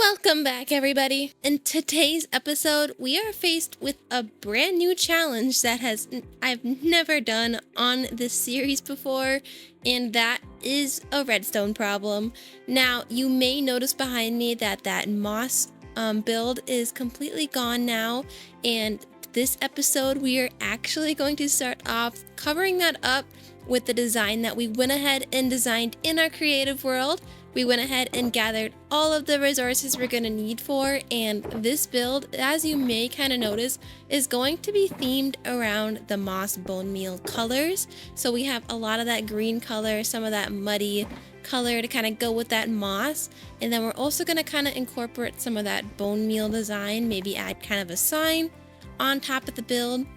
Welcome back, everybody. In today's episode, we are faced with a brand new challenge that I've never done on this series before, and that is a redstone problem. Now, you may notice behind me that moss build is completely gone now, and this episode we are actually going to start off covering that up with the design that we went ahead and designed in our creative world. We went ahead and gathered all of the resources we're going to need for, and this build, as you may kind of notice, is going to be themed around the moss bone meal colors. So we have a lot of that green color, some of that muddy color to kind of go with that moss, and then we're also going to kind of incorporate some of that bone meal design, maybe add kind of a sign on top of the build.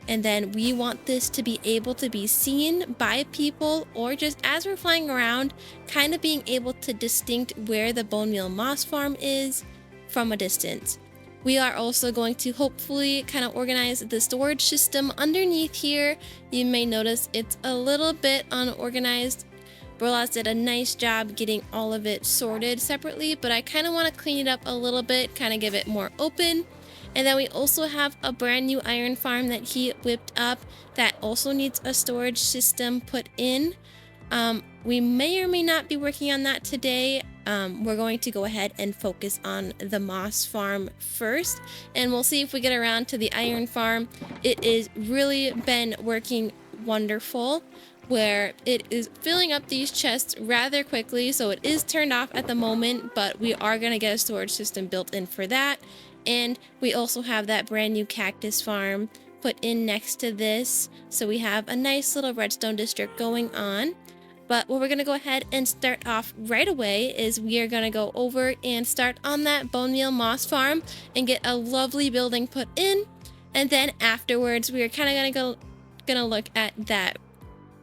And then we want this to be able to be seen by people, or just as we're flying around, kind of being able to distinct where the bone meal moss farm is from a distance. We are also going to hopefully kind of organize the storage system underneath here. You may notice it's a little bit unorganized. Brolas did a nice job getting all of it sorted separately, but I kind of want to clean it up a little bit, kind of give it more open. And then we also have a brand new iron farm that he whipped up that also needs a storage system put in. We may or may not be working on that today. We're going to go ahead and focus on the moss farm first, and we'll see if we get around to the iron farm. It has really been working wonderful, where it is filling up these chests rather quickly, so it is turned off at the moment, but we are going to get a storage system built in for that. And we also have that brand new cactus farm put in next to this, so we have a nice little redstone district going on. But what we're going to go ahead and start off right away is we are going to go over and start on that bone meal moss farm and get a lovely building put in, and then afterwards we are kind of gonna look at that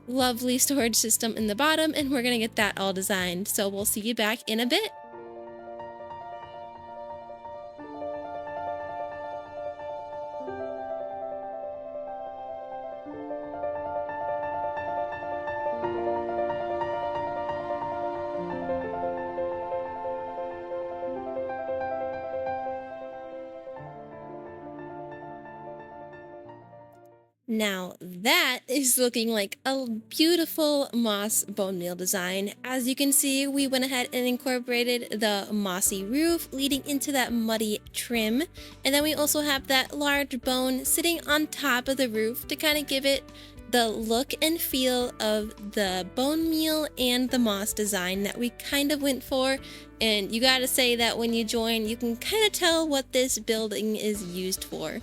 lovely storage system in the bottom, and we're going to get that all designed. So we'll see you back in a bit. Now that is looking like a beautiful moss bone meal design. As you can see, we went ahead and incorporated the mossy roof leading into that muddy trim. And then we also have that large bone sitting on top of the roof to kind of give it the look and feel of the bone meal and the moss design that we kind of went for. And you gotta say that when you join, you can kind of tell what this building is used for.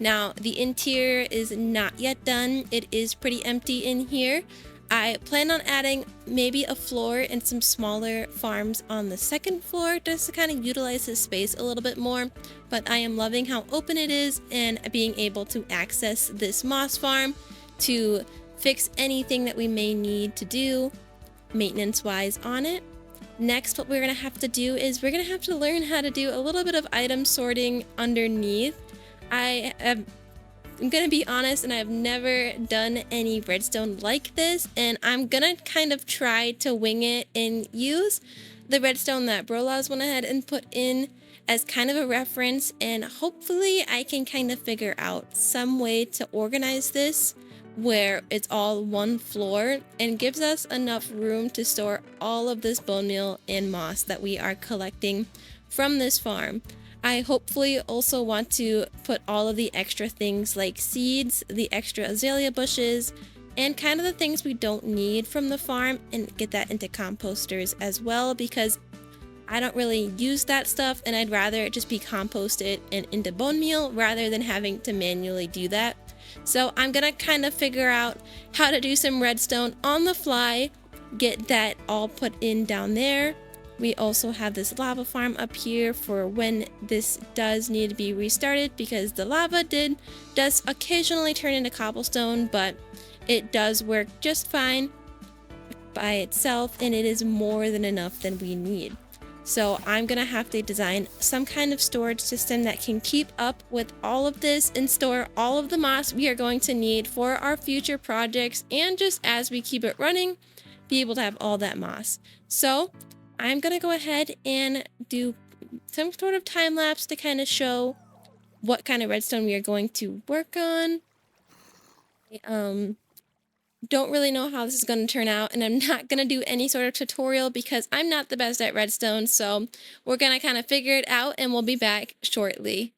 Now, the interior is not yet done. It is pretty empty in here. I plan on adding maybe a floor and some smaller farms on the second floor just to kind of utilize this space a little bit more. But I am loving how open it is and being able to access this moss farm to fix anything that we may need to do maintenance-wise on it. Next, what we're going to have to do is we're going to have to learn how to do a little bit of item sorting underneath. I'm gonna be honest, and I've never done any redstone like this, and I'm gonna kind of try to wing it and use the redstone that Brolas went ahead and put in as kind of a reference, and hopefully I can kind of figure out some way to organize this where it's all one floor and gives us enough room to store all of this bone meal and moss that we are collecting from this farm. I hopefully also want to put all of the extra things like seeds, the extra azalea bushes, and kind of the things we don't need from the farm, and get that into composters as well, because I don't really use that stuff and I'd rather it just be composted and into bone meal rather than having to manually do that. So I'm gonna kind of figure out how to do some redstone on the fly, get that all put in down there. We also have this lava farm up here for when this does need to be restarted, because the lava does occasionally turn into cobblestone, but it does work just fine by itself, and it is more than enough than we need. So I'm gonna have to design some kind of storage system that can keep up with all of this and store all of the moss we are going to need for our future projects, and just as we keep it running, be able to have all that moss. So I'm gonna go ahead and do some sort of time lapse to kind of show what kind of redstone we are going to work on. Don't really know how this is going to turn out, and I'm not going to do any sort of tutorial because I'm not the best at redstone, so we're going to kind of figure it out, and we'll be back shortly.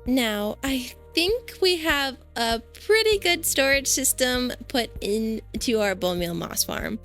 Now, I think we have a pretty good storage system put into our bone meal moss farm.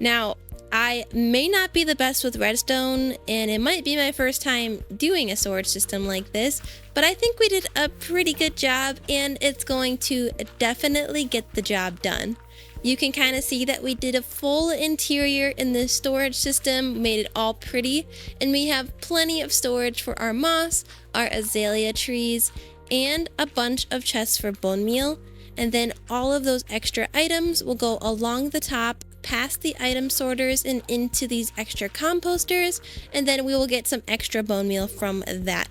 Now, I may not be the best with redstone, and it might be my first time doing a storage system like this, but I think we did a pretty good job, and it's going to definitely get the job done. You can kind of see that we did a full interior in the storage system, made it all pretty, and we have plenty of storage for our moss, our azalea trees, and a bunch of chests for bone meal. And then all of those extra items will go along the top, past the item sorters, and into these extra composters, and then we will get some extra bone meal from that.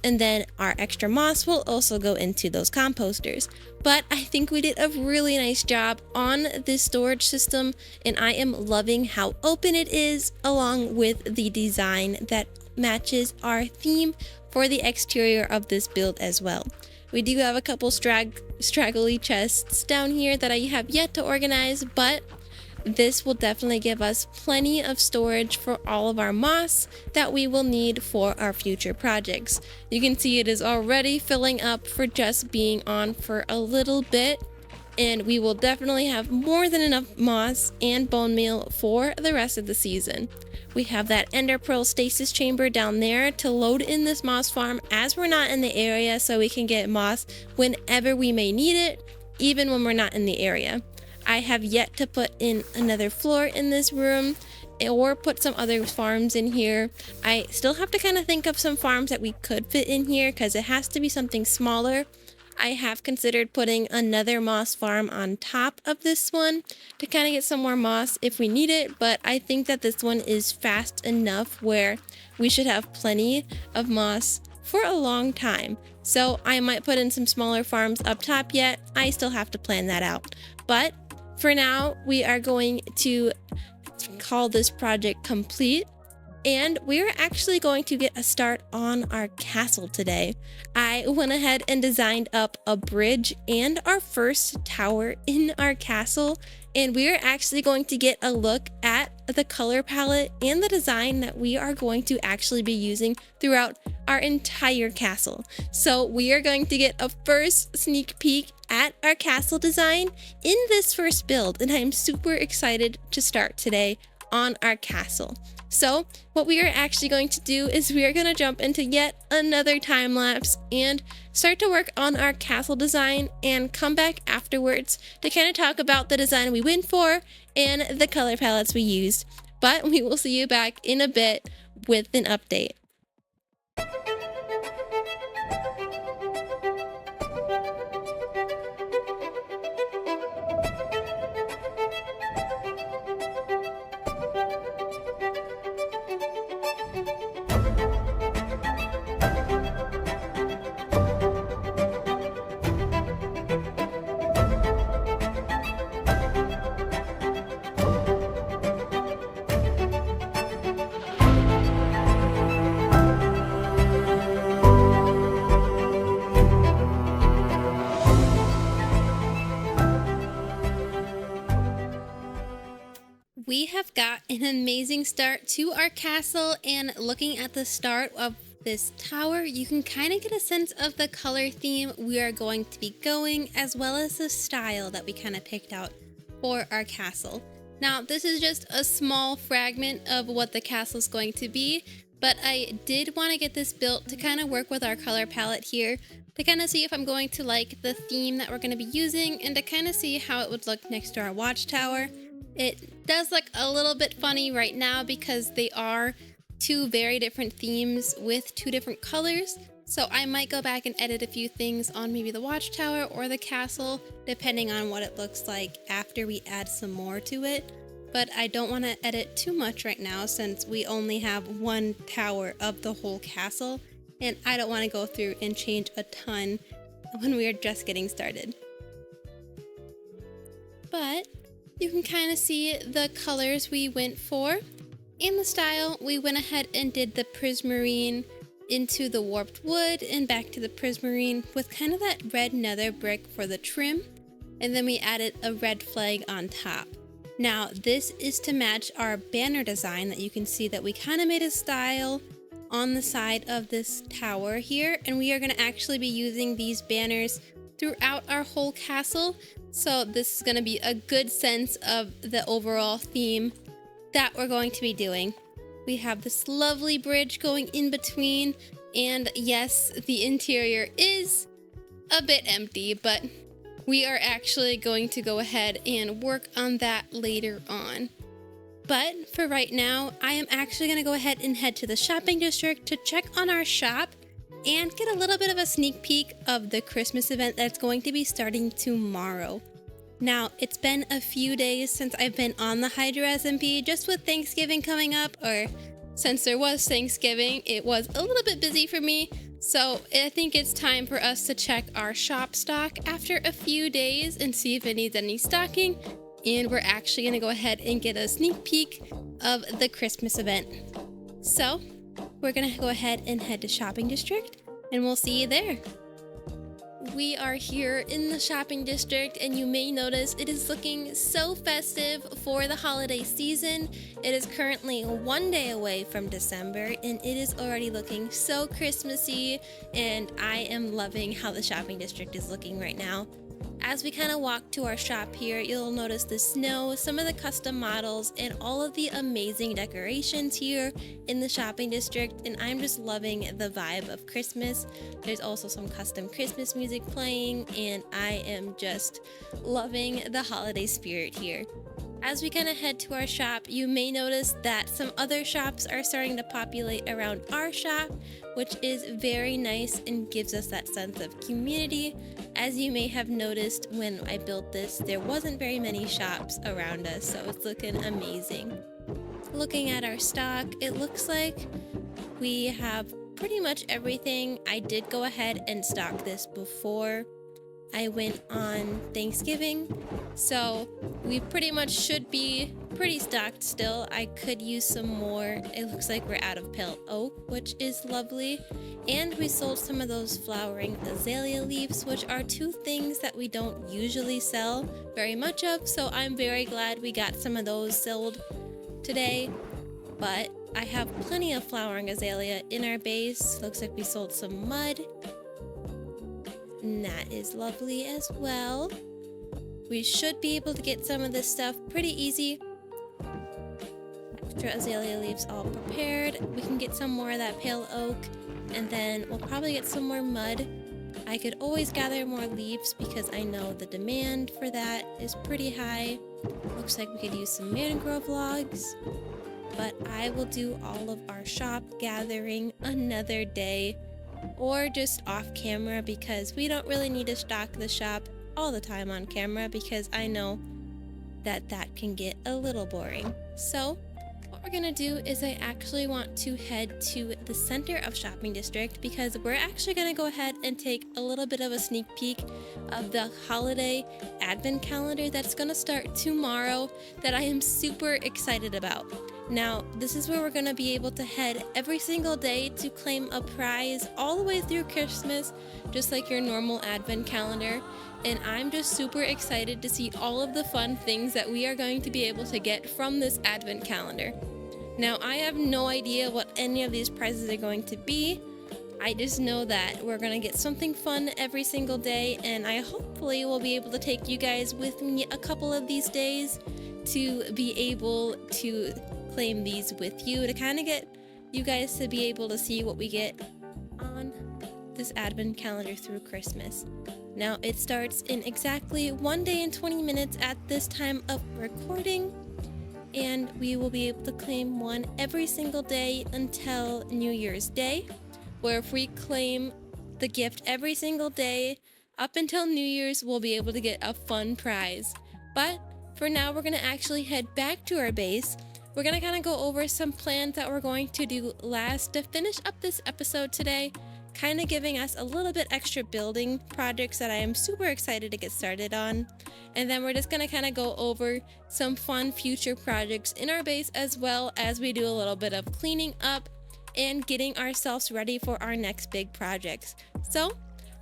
And then our extra moss will also go into those composters. But I think we did a really nice job on this storage system, and I am loving how open it is, along with the design that matches our theme for the exterior of this build as well. We do have a couple straggly chests down here that I have yet to organize, but this will definitely give us plenty of storage for all of our moss that we will need for our future projects. You can see it is already filling up for just being on for a little bit, and we will definitely have more than enough moss and bone meal for the rest of the season. We have that ender pearl stasis chamber down there to load in this moss farm as we're not in the area, so we can get moss whenever we may need it, even when we're not in the area. I have yet to put in another floor in this room or put some other farms in here. I still have to kind of think of some farms that we could fit in here because it has to be something smaller. I have considered putting another moss farm on top of this one to kind of get some more moss if we need it, but I think that this one is fast enough where we should have plenty of moss for a long time. So I might put in some smaller farms up top yet. I still have to plan that out. But for now, we are going to call this project complete, and we're actually going to get a start on our castle today. I went ahead and designed up a bridge and our first tower in our castle, and we are actually going to get a look at the color palette and the design that we are going to actually be using throughout our entire castle. So we are going to get a first sneak peek at our castle design in this first build, and I'm super excited to start today on our castle. So what we are actually going to do is we are going to jump into yet another time lapse and start to work on our castle design and come back afterwards to kind of talk about the design we went for and the color palettes we used. But we will see you back in a bit with an update. We have got an amazing start to our castle, and looking at the start of this tower, you can kind of get a sense of the color theme we are going to be going, as well as the style that we kind of picked out for our castle. Now, this is just a small fragment of what the castle is going to be, but I did want to get this built to kind of work with our color palette here, to kind of see if I'm going to like the theme that we're going to be using, and to kind of see how it would look next to our watchtower. It does look a little bit funny right now because they are two very different themes with two different colors. So I might go back and edit a few things on maybe the watchtower or the castle, depending on what it looks like after we add some more to it. But I don't want to edit too much right now since we only have one tower of the whole castle, and I don't want to go through and change a ton when we are just getting started. But you can kind of see the colors we went for. In the style, we went ahead and did the prismarine into the warped wood and back to the prismarine with kind of that red nether brick for the trim. And then we added a red flag on top. Now this is to match our banner design that you can see that we kind of made a style on the side of this tower here. And we are going to actually be using these banners throughout our whole castle. So this is going to be a good sense of the overall theme that we're going to be doing. We have this lovely bridge going in between, and yes, the interior is a bit empty, but we are actually going to go ahead and work on that later on. But for right now, I am actually going to go ahead and head to the shopping district to check on our shop and get a little bit of a sneak peek of the Christmas event that's going to be starting tomorrow. Now, it's been a few days since I've been on the HydroSmp, just with Thanksgiving coming up, or since there was Thanksgiving, it was a little bit busy for me. So I think it's time for us to check our shop stock after a few days and see if it needs any stocking. And we're actually going to go ahead and get a sneak peek of the Christmas event. So we're going to go ahead and head to shopping district, and we'll see you there. We are here in the shopping district, and you may notice it is looking so festive for the holiday season. It is currently one day away from December, and it is already looking so Christmassy, and I am loving how the shopping district is looking right now. As we kind of walk to our shop here, you'll notice the snow, some of the custom models, and all of the amazing decorations here in the shopping district, and I'm just loving the vibe of Christmas. There's also some custom Christmas music playing, and I am just loving the holiday spirit here. As we kind of head to our shop, you may notice that some other shops are starting to populate around our shop, which is very nice and gives us that sense of community. As you may have noticed when I built this, there wasn't very many shops around us, so it's looking amazing. Looking at our stock, it looks like we have pretty much everything. I did go ahead and stock this before I went on Thanksgiving, so we pretty much should be pretty stocked still. I could use some more. It looks like we're out of pale oak, which is lovely, and we sold some of those flowering azalea leaves, which are two things that we don't usually sell very much of, so I'm very glad we got some of those sold today. But I have plenty of flowering azalea in our base. Looks like we sold some mud, and that is lovely as well. We should be able to get some of this stuff pretty easy. Extra azalea leaves all prepared. We can get some more of that pale oak, and then we'll probably get some more mud. I could always gather more leaves because I know the demand for that is pretty high. Looks like we could use some mangrove logs, but I will do all of our shop gathering another day, or just off camera, because we don't really need to stock the shop all the time on camera because I know that that can get a little boring. So what we're gonna do is I actually want to head to the center of shopping district because we're actually gonna go ahead and take a little bit of a sneak peek of the holiday advent calendar that's gonna start tomorrow that I am super excited about. Now, this is where we're going to be able to head every single day to claim a prize all the way through Christmas, just like your normal advent calendar. And I'm just super excited to see all of the fun things that we are going to be able to get from this advent calendar. Now, I have no idea what any of these prizes are going to be. I just know that we're going to get something fun every single day, and I hopefully will be able to take you guys with me a couple of these days to be able to claim these with you, to kind of get you guys to be able to see what we get on this advent calendar through Christmas. Now, it starts in exactly 1 day and 20 minutes at this time of recording, and we will be able to claim one every single day until New Year's Day, where if we claim the gift every single day up until New Year's, we'll be able to get a fun prize. But for now, we're going to actually head back to our base. We're going to kind of go over some plans that we're going to do last to finish up this episode today, kind of giving us a little bit extra building projects that I am super excited to get started on. And then we're just going to kind of go over some fun future projects in our base, as well as we do a little bit of cleaning up and getting ourselves ready for our next big projects. So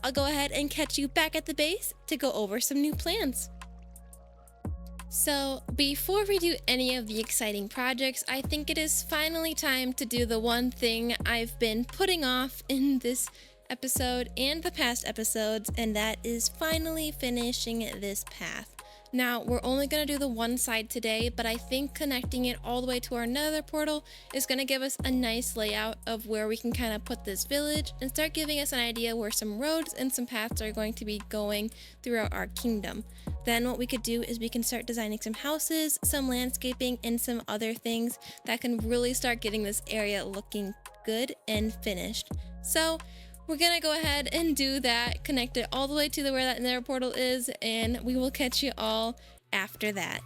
I'll go ahead and catch you back at the base to go over some new plans. So before we do any of the exciting projects, I think it is finally time to do the one thing I've been putting off in this episode and the past episodes, and that is finally finishing this path. Now, we're only going to do the one side today, but I think connecting it all the way to our nether portal is going to give us a nice layout of where we can kind of put this village and start giving us an idea where some roads and some paths are going to be going throughout our kingdom. Then what we could do is we can start designing some houses, some landscaping, and some other things that can really start getting this area looking good and finished. So we're gonna go ahead and do that, connect it all the way to where that nether portal is, and we will catch you all after that.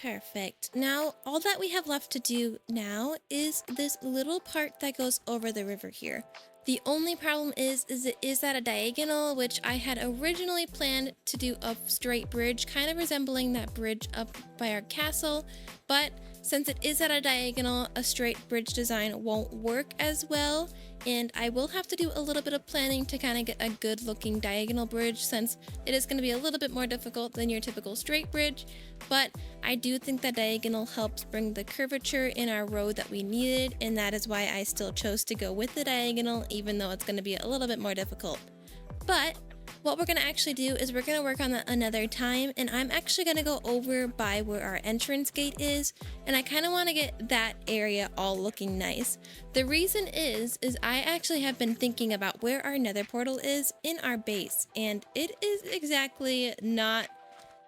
Perfect. Now, all that we have left to do now is this little part that goes over the river here. The only problem is it is at a diagonal, which I had originally planned to do a straight bridge, kind of resembling that bridge up by our castle, but since it is at a diagonal, a straight bridge design won't work as well, and I will have to do a little bit of planning to kind of get a good looking diagonal bridge, since it is going to be a little bit more difficult than your typical straight bridge. But I do think that diagonal helps bring the curvature in our road that we needed, and that is why I still chose to go with the diagonal, even though it's going to be a little bit more difficult. But what we're going to actually do is we're going to work on that another time, and I'm actually going to go over by where our entrance gate is, and I kind of want to get that area all looking nice. The reason is I actually have been thinking about where our nether portal is in our base, and it is exactly not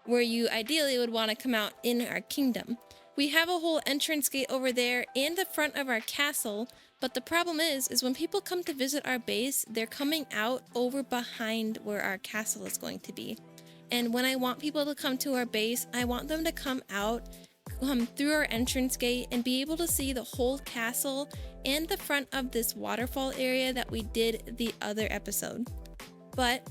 where you ideally would want to come out in our kingdom. We have a whole entrance gate over there and the front of our castle, but the problem is when people come to visit our base, they're coming out over behind where our castle is going to be. And when I want people to come to our base, I want them to come through our entrance gate and be able to see the whole castle and the front of this waterfall area that we did the other episode. But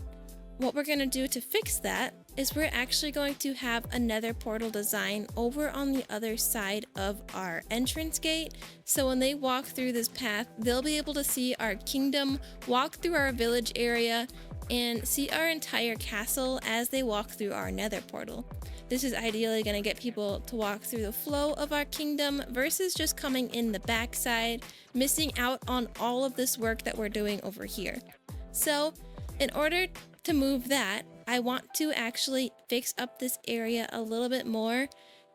what we're going to do to fix that is we're actually going to have a nether portal design over on the other side of our entrance gate. So when they walk through this path, they'll be able to see our kingdom, walk through our village area, and see our entire castle as they walk through our nether portal. This is ideally going to get people to walk through the flow of our kingdom versus just coming in the backside, missing out on all of this work that we're doing over here. So in order to move that, I want to actually fix up this area a little bit more,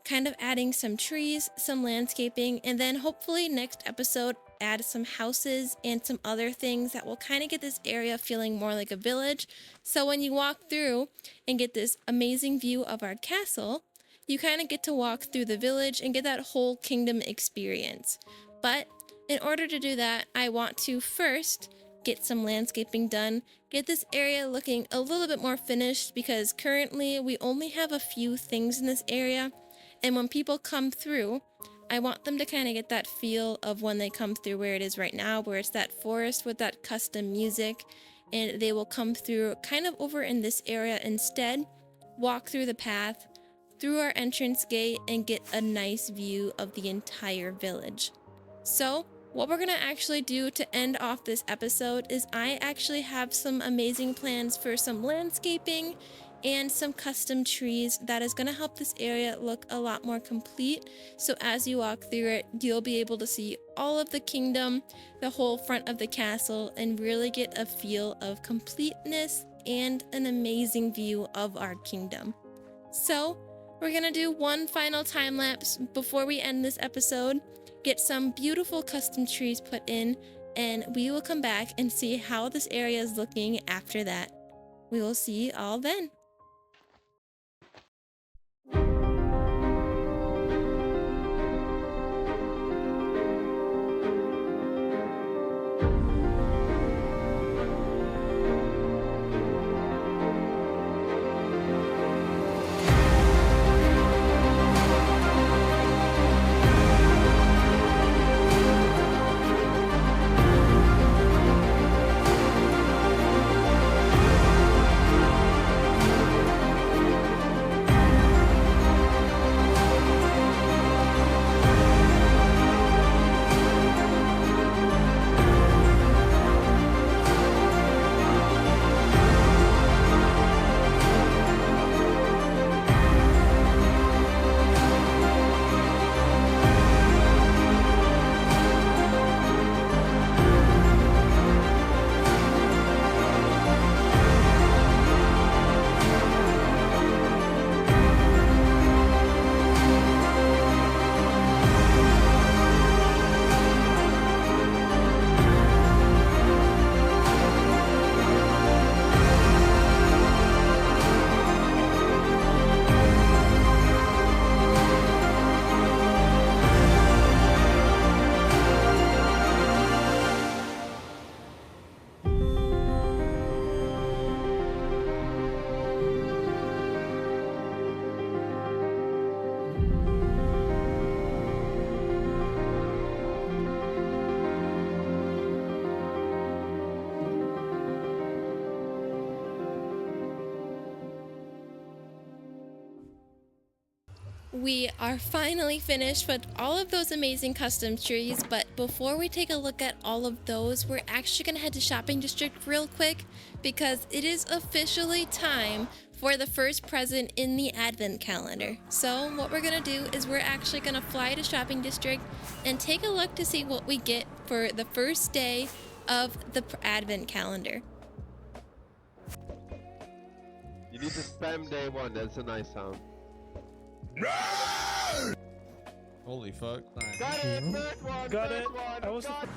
kind of adding some trees, some landscaping, and then hopefully next episode add some houses and some other things that will kind of get this area feeling more like a village. So when you walk through and get this amazing view of our castle, you kind of get to walk through the village and get that whole kingdom experience. But in order to do that, I want to first get some landscaping done, get this area looking a little bit more finished, because currently we only have a few things in this area, and when people come through, I want them to kind of get that feel of when they come through where it is right now, where it's that forest with that custom music, and they will come through kind of over in this area instead, walk through the path, through our entrance gate, and get a nice view of the entire village. So what we're going to actually do to end off this episode is I actually have some amazing plans for some landscaping and some custom trees that is going to help this area look a lot more complete. So as you walk through it, you'll be able to see all of the kingdom, the whole front of the castle, and really get a feel of completeness and an amazing view of our kingdom. So we're gonna do one final time lapse before we end this episode, get some beautiful custom trees put in, and we will come back and see how this area is looking after that. We will see you all then. We are finally finished with all of those amazing custom trees, but before we take a look at all of those, we're actually going to head to Shopping District real quick because it is officially time for the first present in the Advent calendar. So what we're going to do is we're actually going to fly to Shopping District and take a look to see what we get for the first day of the Advent calendar. You need to spam day one, that's a nice sound. Holy fuck. Got it! First one! Got first it. one, I was- got it.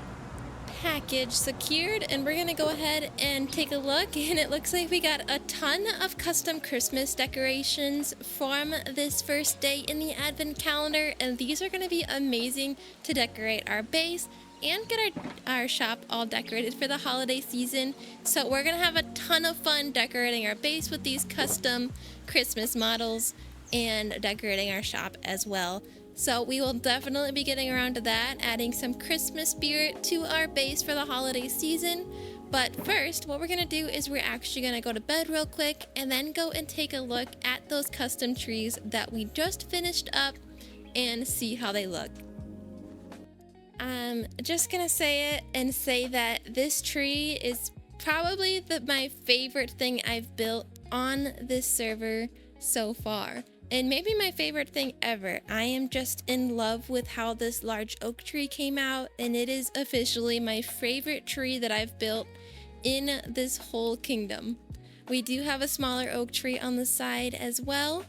Package secured, and we're gonna go ahead and take a look, and it looks like we got a ton of custom Christmas decorations from this first day in the Advent calendar, and these are gonna be amazing to decorate our base and get our shop all decorated for the holiday season. So we're gonna have a ton of fun decorating our base with these custom Christmas models and decorating our shop as well. So we will definitely be getting around to that, adding some Christmas spirit to our base for the holiday season. But first, what we're gonna do is we're actually gonna go to bed real quick and then go and take a look at those custom trees that we just finished up and see how they look. I'm just gonna say it and say that this tree is probably my favorite thing I've built on this server so far. And maybe my favorite thing ever. I am just in love with how this large oak tree came out, and it is officially my favorite tree that I've built in this whole kingdom. We do have a smaller oak tree on the side as well,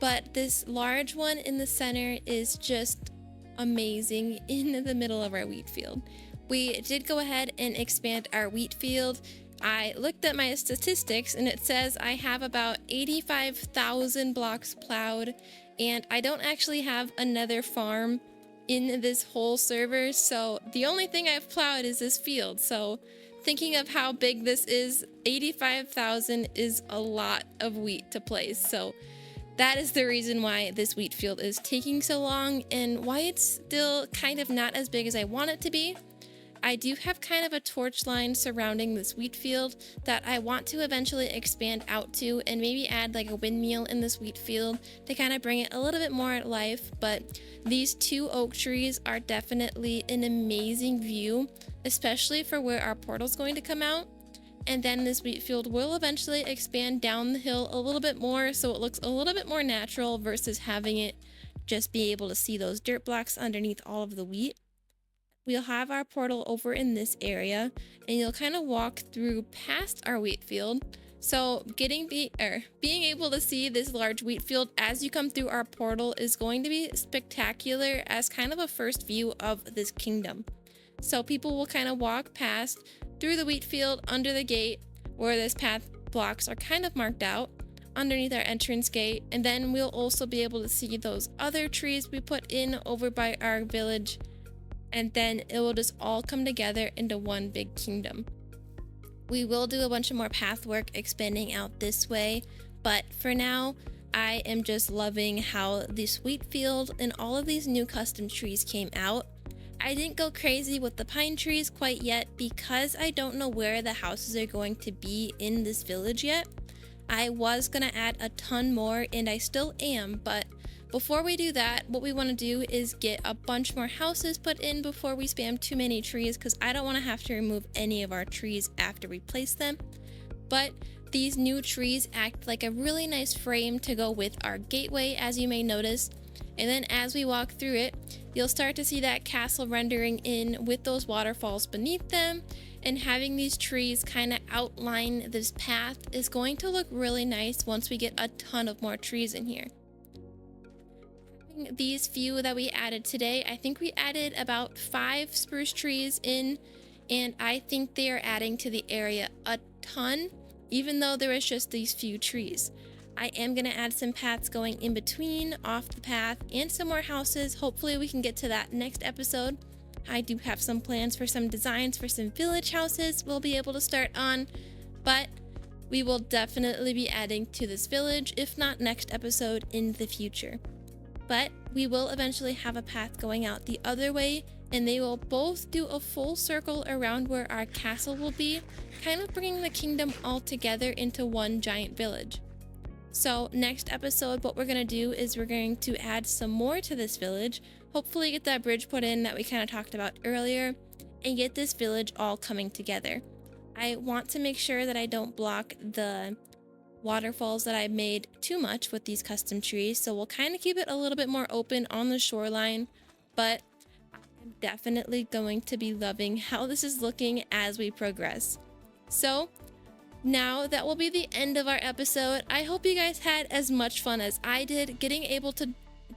but this large one in the center is just amazing in the middle of our wheat field. We did go ahead and expand our wheat field. I looked at my statistics and it says I have about 85,000 blocks plowed, and I don't actually have another farm in this whole server, so the only thing I've plowed is this field. So thinking of how big this is, 85,000 is a lot of wheat to place. So that is the reason why this wheat field is taking so long and why it's still kind of not as big as I want it to be. I do have kind of a torch line surrounding this wheat field that I want to eventually expand out to and maybe add like a windmill in this wheat field to kind of bring it a little bit more life. But these two oak trees are definitely an amazing view, especially for where our portal's going to come out. And then this wheat field will eventually expand down the hill a little bit more, so it looks a little bit more natural versus having it just be able to see those dirt blocks underneath all of the wheat. We'll have our portal over in this area, and you'll kind of walk through past our wheat field. So being able to see this large wheat field as you come through our portal is going to be spectacular as kind of a first view of this kingdom. So people will kind of walk past through the wheat field under the gate where this path blocks are kind of marked out underneath our entrance gate, and then we'll also be able to see those other trees we put in over by our village, and then it will just all come together into one big kingdom. We will do a bunch of more path work expanding out this way, but for now I am just loving how this wheat field and all of these new custom trees came out. I didn't go crazy with the pine trees quite yet because I don't know where the houses are going to be in this village yet. I was gonna add a ton more, and I still am, but before we do that, what we want to do is get a bunch more houses put in before we spam too many trees, because I don't want to have to remove any of our trees after we place them. But these new trees act like a really nice frame to go with our gateway, as you may notice. And then as we walk through it, you'll start to see that castle rendering in with those waterfalls beneath them, and having these trees kind of outline this path is going to look really nice once we get a ton of more trees in here. These few that we added today, I think we added about 5 spruce trees in, and I think they are adding to the area a ton, even though there is just these few trees. I am going to add some paths going in between, off the path, and some more houses. Hopefully we can get to that next episode. I do have some plans for some designs for some village houses we'll be able to start on, but we will definitely be adding to this village, if not next episode, in the future. But we will eventually have a path going out the other way, and they will both do a full circle around where our castle will be, kind of bringing the kingdom all together into one giant village. So next episode, what we're going to do is we're going to add some more to this village, hopefully get that bridge put in that we kind of talked about earlier, and get this village all coming together. I want to make sure that I don't block the waterfalls that I made too much with these custom trees, so we'll kind of keep it a little bit more open on the shoreline, but I'm definitely going to be loving how this is looking as we progress. So now that will be the end of our episode. I hope you guys had as much fun as I did getting able to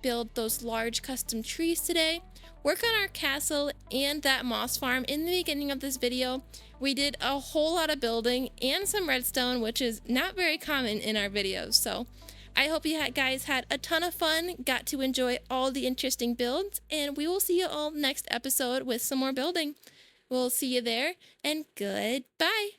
build those large custom trees today, work on our castle and that moss farm. In the beginning of this video, we did a whole lot of building and some redstone, which is not very common in our videos. So I hope you guys had a ton of fun, got to enjoy all the interesting builds, and we will see you all next episode with some more building. We'll see you there, and goodbye.